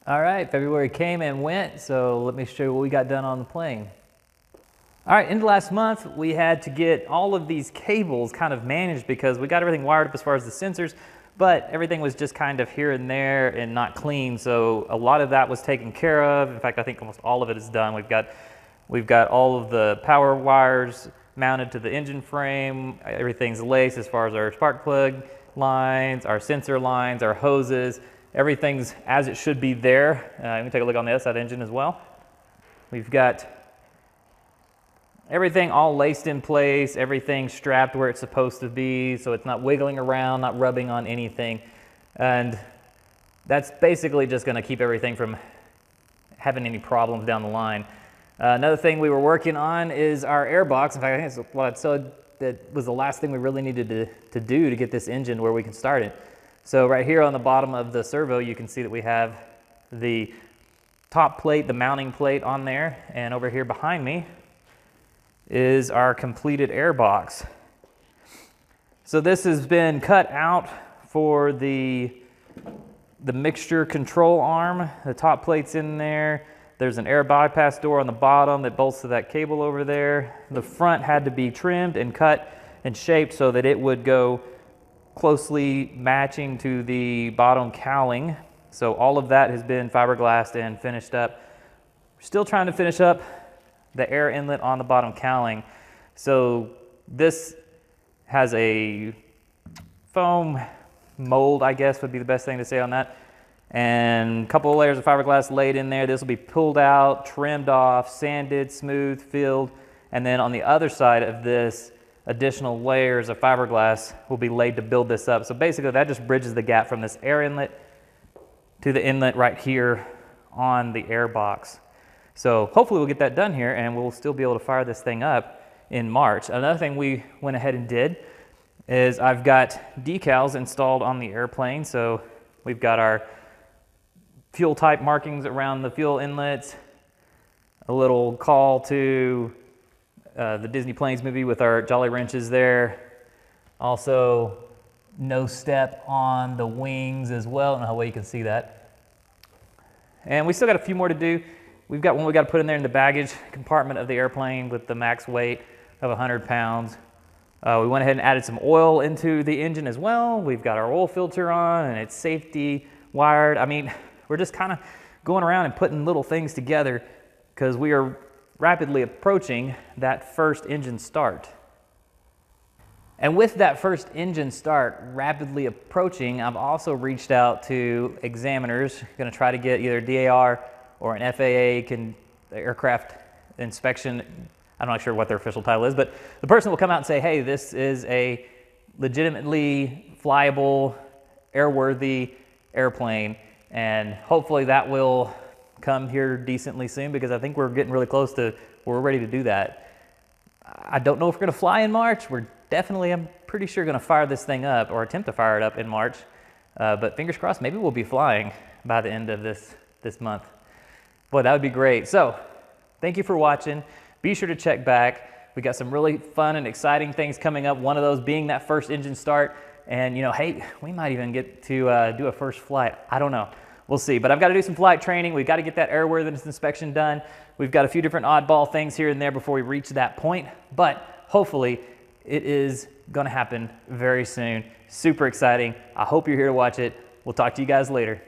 All right, February came and went, so let me show you what we got done on the plane. All right, in the last month, we had to get all of these cables kind of managed because we got everything wired up as far as the sensors, but everything was just kind of here and there and not clean, so a lot of that was taken care of. In fact, I think almost all of it is done. We've got all of the power wires mounted to the engine frame. Everything's laced as far as our spark plug lines, our sensor lines, our hoses. Everything's as it should be there. Let me take a look on the other side of the engine as well. We've got everything all laced in place, everything strapped where it's supposed to be, so it's not wiggling around, not rubbing on anything. And that's basically just gonna keep everything from having any problems down the line. Another thing we were working on is our air box. In fact, I think it's what I said that was the last thing we really needed to do to get this engine where we can start it. So right here on the bottom of the servo, you can see that we have the top plate, the mounting plate on there, and over here behind me is our completed air box. So this has been cut out for the mixture control arm. The top plate's in there. There's an air bypass door on the bottom that bolts to that cable over there. The front had to be trimmed and cut and shaped so that it would go closely matching to the bottom cowling. So all of that has been fiberglassed and finished up. We're still trying to finish up the air inlet on the bottom cowling. So this has a foam mold, I guess would be the best thing to say on that. And a couple of layers of fiberglass laid in there. This will be pulled out, trimmed off, sanded, smooth, filled. And then on the other side of this, additional layers of fiberglass will be laid to build this up. So basically that just bridges the gap from this air inlet to the inlet right here on the air box. So hopefully we'll get that done here and we'll still be able to fire this thing up in March. Another thing we went ahead and did is I've got decals installed on the airplane. So we've got our fuel type markings around the fuel inlets, a little call to the Disney Planes movie with our Jolly Wrenches there. Also, no step on the wings as well. I don't know how well you can see that. And we still got a few more to do. We've got one we got to put in there in the baggage compartment of the airplane with the max weight of 100 pounds. We went ahead and added some oil into the engine as well. We've got our oil filter on and it's safety wired. I mean, we're just kind of going around and putting little things together because we are rapidly approaching that first engine start. And with that first engine start rapidly approaching, I've also reached out to examiners, going to try to get either DAR or an FAA aircraft inspection. I'm not sure what their official title is, but the person will come out and say, hey, this is a legitimately flyable, airworthy airplane, and hopefully that will come here decently soon because I think we're getting really close to where we're ready to do that. I don't know if we're going to fly in March. We're definitely, I'm pretty sure, going to fire this thing up or attempt to fire it up in March. But fingers crossed, maybe we'll be flying by the end of this month. Boy, that would be great. So thank you for watching. Be sure to check back. We got some really fun and exciting things coming up. One of those being that first engine start. And, you know, hey, we might even get to do a first flight. I don't know. We'll see. But I've got to do some flight training. We've got to get that airworthiness inspection done. We've got a few different oddball things here and there before we reach that point. But hopefully it is going to happen very soon. Super exciting. I hope you're here to watch it. We'll talk to you guys later.